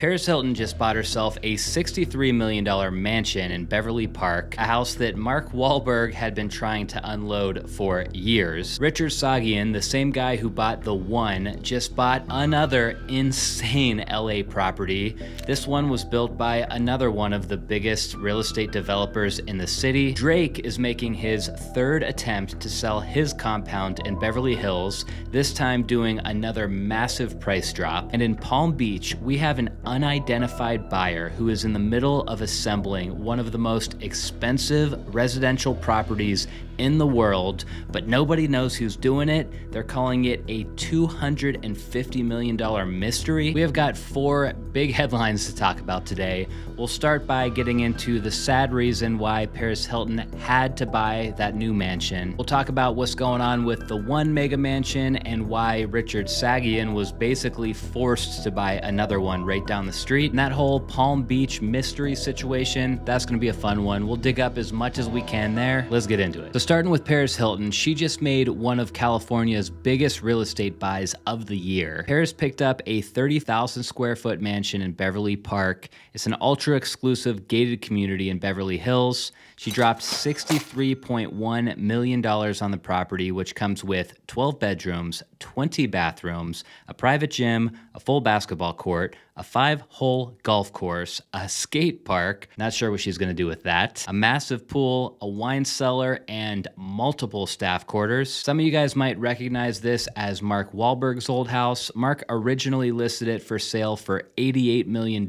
Paris Hilton just bought herself a $63 million mansion in Beverly Park, a house that Mark Wahlberg had been trying to unload for years. Richard Saghian, the same guy who bought The One, just bought another insane LA property. This one was built by another one of the biggest real estate developers in the city. Drake is making his third attempt to sell his compound in Beverly Hills, this time doing another massive price drop. And in Palm Beach, we have an unidentified buyer who is in the middle of assembling one of the most expensive residential properties in the world, but nobody knows who's doing it. They're calling it a $250 million mystery. We have got four big headlines to talk about today. We'll start by getting into the sad reason why Paris Hilton had to buy that new mansion. We'll talk about what's going on with the one mega mansion and why Richard Saghian was basically forced to buy another one right down the street. And that whole Palm Beach mystery situation, that's gonna be a fun one. We'll dig up as much as we can there. Let's get into it. So starting with Paris Hilton, she just made one of California's biggest real estate buys of the year. Paris picked up a 30,000 square foot mansion in Beverly Park. It's an ultra exclusive gated community in Beverly Hills. She dropped $63.1 million on the property, which comes with 12 bedrooms, 20 bathrooms, a private gym, a full basketball court, a 5-hole golf course, a skate park, not sure what she's gonna do with that, a massive pool, a wine cellar, and multiple staff quarters. Some of you guys might recognize this as Mark Wahlberg's old house. Mark originally listed it for sale for $88 million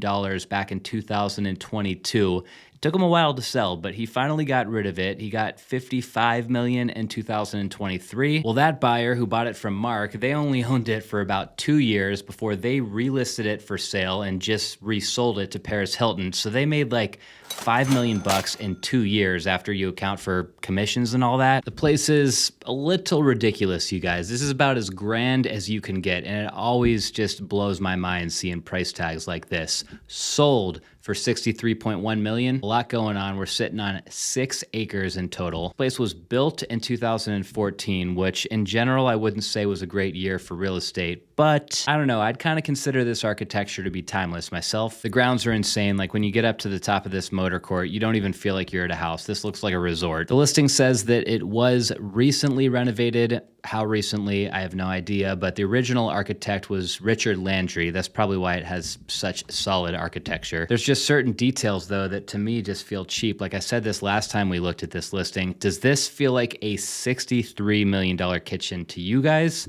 back in 2022. Took him a while to sell, but he finally got rid of it. He got $55 million in 2023. Well, that buyer who bought it from Mark, they only owned it for about 2 years before they relisted it for sale and just resold it to Paris Hilton. So they made like $5 million in 2 years after you account for commissions and all that. The place is a little ridiculous, you guys. This is about as grand as you can get, and it always just blows my mind seeing price tags like this. Sold for $63.1 million. A lot going on. We're sitting on 6 acres in total. The place was built in 2014, which in general I wouldn't say was a great year for real estate, but I don't know, I'd kind of consider this architecture to be timeless myself. The grounds are insane. Like when you get up to the top of this motor court, you don't even feel like you're at a house. This looks like a resort. The listing says that it was recently renovated. How recently, I have no idea, but the original architect was Richard Landry. That's probably why it has such solid architecture. There's just certain details though that to me just feel cheap. Like I said this last time we looked at this listing, does this feel like a $63 million kitchen to you guys?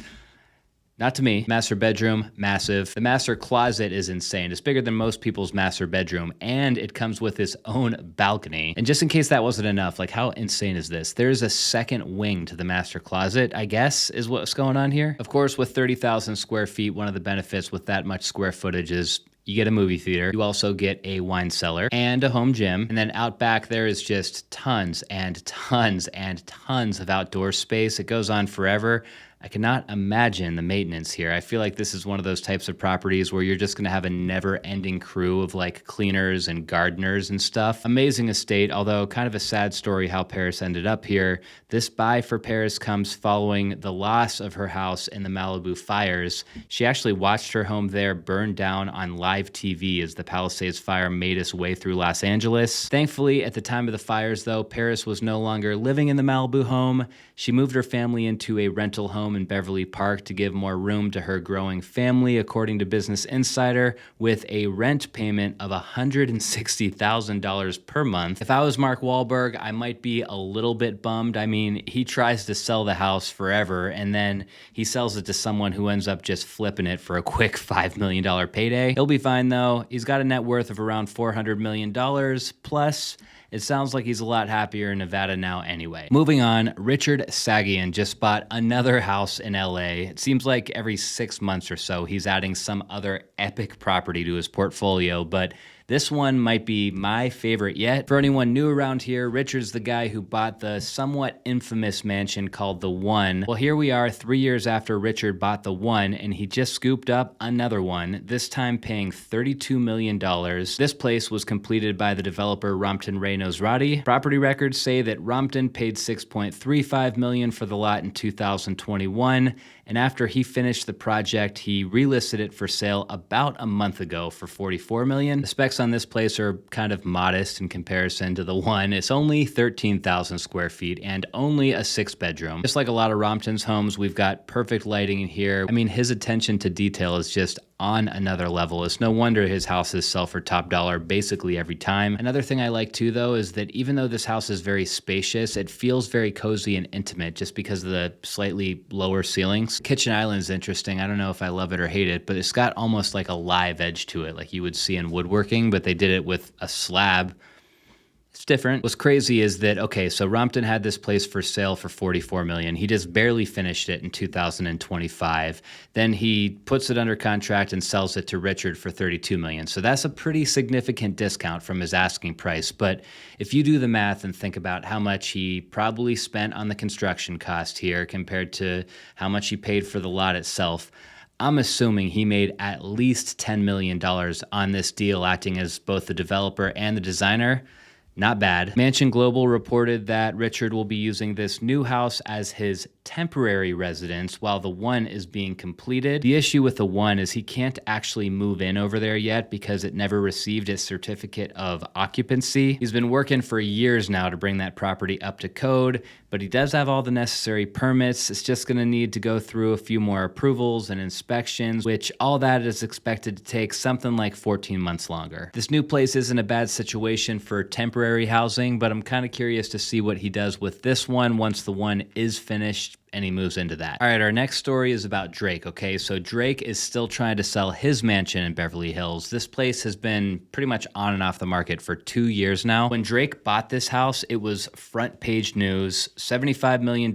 Not to me. Master bedroom, massive. The master closet is insane. It's bigger than most people's master bedroom, and it comes with its own balcony. And just in case that wasn't enough, like how insane is this? There's a second wing to the master closet, I guess, is what's going on here. Of course, with 30,000 square feet, one of the benefits with that much square footage is you get a movie theater, you also get a wine cellar and a home gym. And then out back there is just tons and tons and tons of outdoor space. It goes on forever. I cannot imagine the maintenance here. I feel like this is one of those types of properties where you're just gonna have a never-ending crew of like cleaners and gardeners and stuff. Amazing estate, although kind of a sad story how Paris ended up here. This buy for Paris comes following the loss of her house in the Malibu fires. She actually watched her home there burn down on live TV as the Palisades fire made its way through Los Angeles. Thankfully, at the time of the fires though, Paris was no longer living in the Malibu home. She moved her family into a rental home in Beverly Park to give more room to her growing family, according to Business Insider, with a rent payment of $160,000 per month. If I was Mark Wahlberg, I might be a little bit bummed. I mean, he tries to sell the house forever, and then he sells it to someone who ends up just flipping it for a quick $5 million payday. He'll be fine though. He's got a net worth of around $400 million, plus it sounds like he's a lot happier in Nevada now anyway. Moving on, Richard Saghian just bought another house in LA. It seems like every 6 months or so, he's adding some other epic property to his portfolio, but this one might be my favorite yet. For anyone new around here, Richard's the guy who bought the somewhat infamous mansion called The One. Well, here we are 3 years after Richard bought The One, and he just scooped up another one, this time paying $32 million. This place was completed by the developer Rompton Ray Nosrati. Property records say that Rompton paid $6.35 million for the lot in 2021, and after he finished the project, he relisted it for sale about a month ago for $44 million. The specs on this place are kind of modest in comparison to the one. It's only 13,000 square feet and only a 6-bedroom. Just like a lot of Rompton's homes, we've got perfect lighting in here. I mean, his attention to detail is just on another level. It's no wonder his houses sell for top dollar basically every time. Another thing I like too, though, is that even though this house is very spacious, it feels very cozy and intimate just because of the slightly lower ceilings. Kitchen island is interesting. I don't know if I love it or hate it, but it's got almost like a live edge to it, like you would see in woodworking, but they did it with a slab. It's different. What's crazy is that, okay, so Rompton had this place for sale for $44 million. He just barely finished it in 2025. Then he puts it under contract and sells it to Richard for $32 million. So that's a pretty significant discount from his asking price. But if you do the math and think about how much he probably spent on the construction cost here compared to how much he paid for the lot itself, I'm assuming he made at least $10 million on this deal, acting as both the developer and the designer. Not bad. Mansion Global reported that Richard will be using this new house as his temporary residence while the one is being completed. The issue with the one is he can't actually move in over there yet because it never received its certificate of occupancy. He's been working for years now to bring that property up to code, but he does have all the necessary permits. It's just going to need to go through a few more approvals and inspections, which all that is expected to take something like 14 months longer. This new place isn't a bad situation for temporary housing, but I'm kind of curious to see what he does with this one once the one is finished and he moves into that. All right, our next story is about Drake, okay? So Drake is still trying to sell his mansion in Beverly Hills. This place has been pretty much on and off the market for 2 years now. When Drake bought this house, it was front page news, $75 million,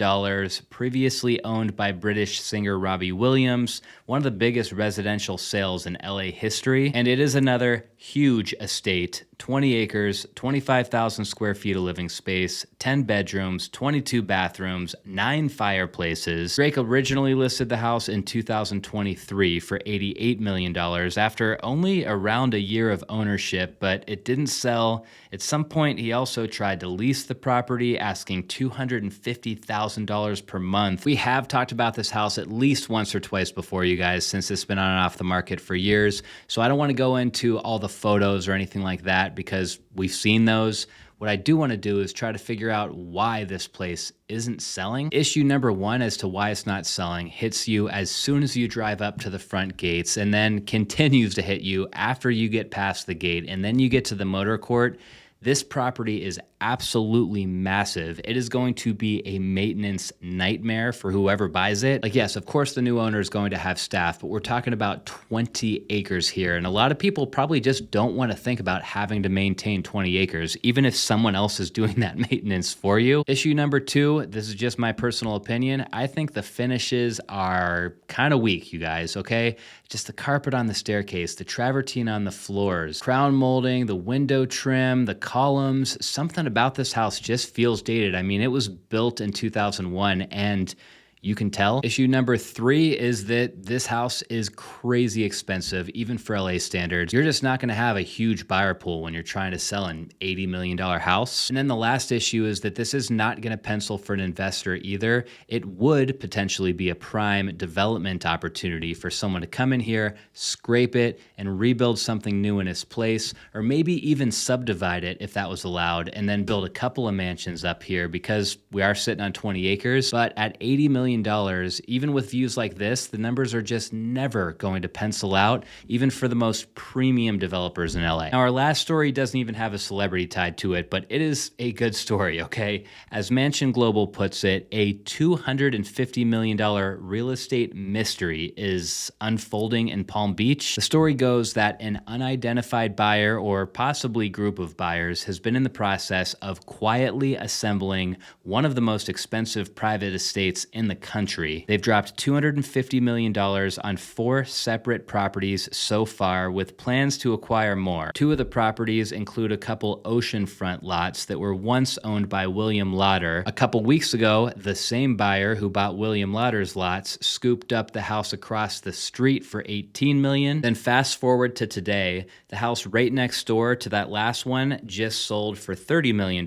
previously owned by British singer Robbie Williams, one of the biggest residential sales in LA history. And it is another huge estate, 20 acres, 25,000 square feet of living space, 10 bedrooms, 22 bathrooms, 9 fireplaces. Drake originally listed the house in 2023 for $88 million after only around a year of ownership, but it didn't sell. At some point, he also tried to lease the property, asking $250,000 per month. We have talked about this house at least once or twice before, you guys, since it's been on and off the market for years. So I don't want to go into all the photos or anything like that because we've seen those. What I do want to do is try to figure out why this place isn't selling. Issue number one as to why it's not selling hits you as soon as you drive up to the front gates and then continues to hit you after you get past the gate and then you get to the motor court. This property is absolutely massive. It is going to be a maintenance nightmare for whoever buys it. Like, yes, of course the new owner is going to have staff, but we're talking about 20 acres here. And a lot of people probably just don't want to think about having to maintain 20 acres, even if someone else is doing that maintenance for you. Issue number two, this is just my personal opinion. I think the finishes are kind of weak, you guys, okay? Just the carpet on the staircase, the travertine on the floors, crown molding, the window trim, the columns, something about this house just feels dated. I mean, it was built in 2001 and you can tell. Issue number three is that this house is crazy expensive, even for LA standards. You're just not gonna have a huge buyer pool when you're trying to sell an $80 million house. And then the last issue is that this is not gonna pencil for an investor either. It would potentially be a prime development opportunity for someone to come in here, scrape it, and rebuild something new in its place, or maybe even subdivide it if that was allowed, and then build a couple of mansions up here because we are sitting on 20 acres. But at $80 million, even with views like this, the numbers are just never going to pencil out, even for the most premium developers in LA. Now, our last story doesn't even have a celebrity tied to it, but it is a good story, okay? As Mansion Global puts it, a $250 million real estate mystery is unfolding in Palm Beach. The story goes that an unidentified buyer, or possibly group of buyers, has been in the process of quietly assembling one of the most expensive private estates in the country. They've dropped $250 million on 4 separate properties so far, with plans to acquire more. 2 of the properties include a couple oceanfront lots that were once owned by William Lauder. A couple weeks ago, the same buyer who bought William Lauder's lots scooped up the house across the street for $18 million. Then fast forward to today, the house right next door to that last one just sold for $30 million.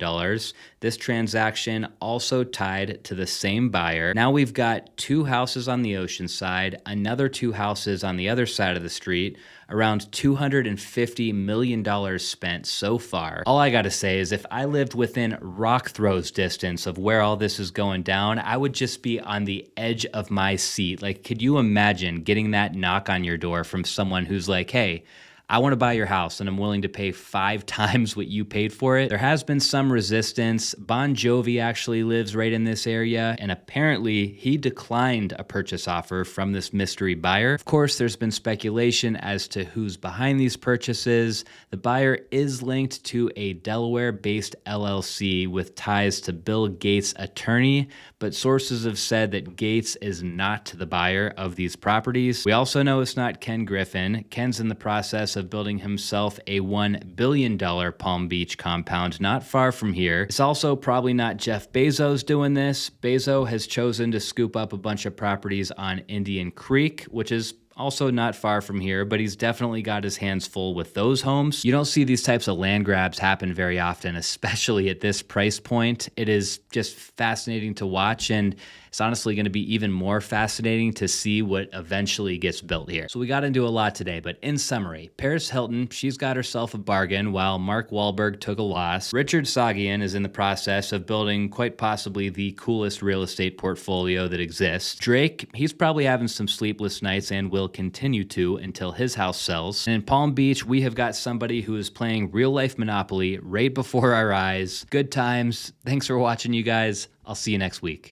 This transaction also tied to the same buyer. Now we we've got 2 houses on the ocean side, another 2 houses on the other side of the street, around $250 million spent so far. All I gotta say is if I lived within rock throws distance of where all this is going down, I would just be on the edge of my seat. Like, could you imagine getting that knock on your door from someone who's like, hey, I want to buy your house and I'm willing to pay 5 times what you paid for it? There has been some resistance. Bon Jovi actually lives right in this area, and apparently he declined a purchase offer from this mystery buyer. Of course, there's been speculation as to who's behind these purchases. The buyer is linked to a Delaware-based LLC with ties to Bill Gates' attorney, but sources have said that Gates is not the buyer of these properties. We also know it's not Ken Griffin. Ken's in the process of building himself a $1 billion Palm Beach compound not far from here. It's also probably not Jeff Bezos doing this. Bezos has chosen to scoop up a bunch of properties on Indian Creek, which is also not far from here, but he's definitely got his hands full with those homes. You don't see these types of land grabs happen very often, especially at this price point. It is just fascinating to watch, and it's honestly going to be even more fascinating to see what eventually gets built here. So we got into a lot today, but in summary, Paris Hilton, she's got herself a bargain while Mark Wahlberg took a loss. Richard Saghian is in the process of building quite possibly the coolest real estate portfolio that exists. Drake, he's probably having some sleepless nights and will continue to until his house sells. And in Palm Beach, we have got somebody who is playing real life Monopoly right before our eyes. Good times. Thanks for watching, you guys. I'll see you next week.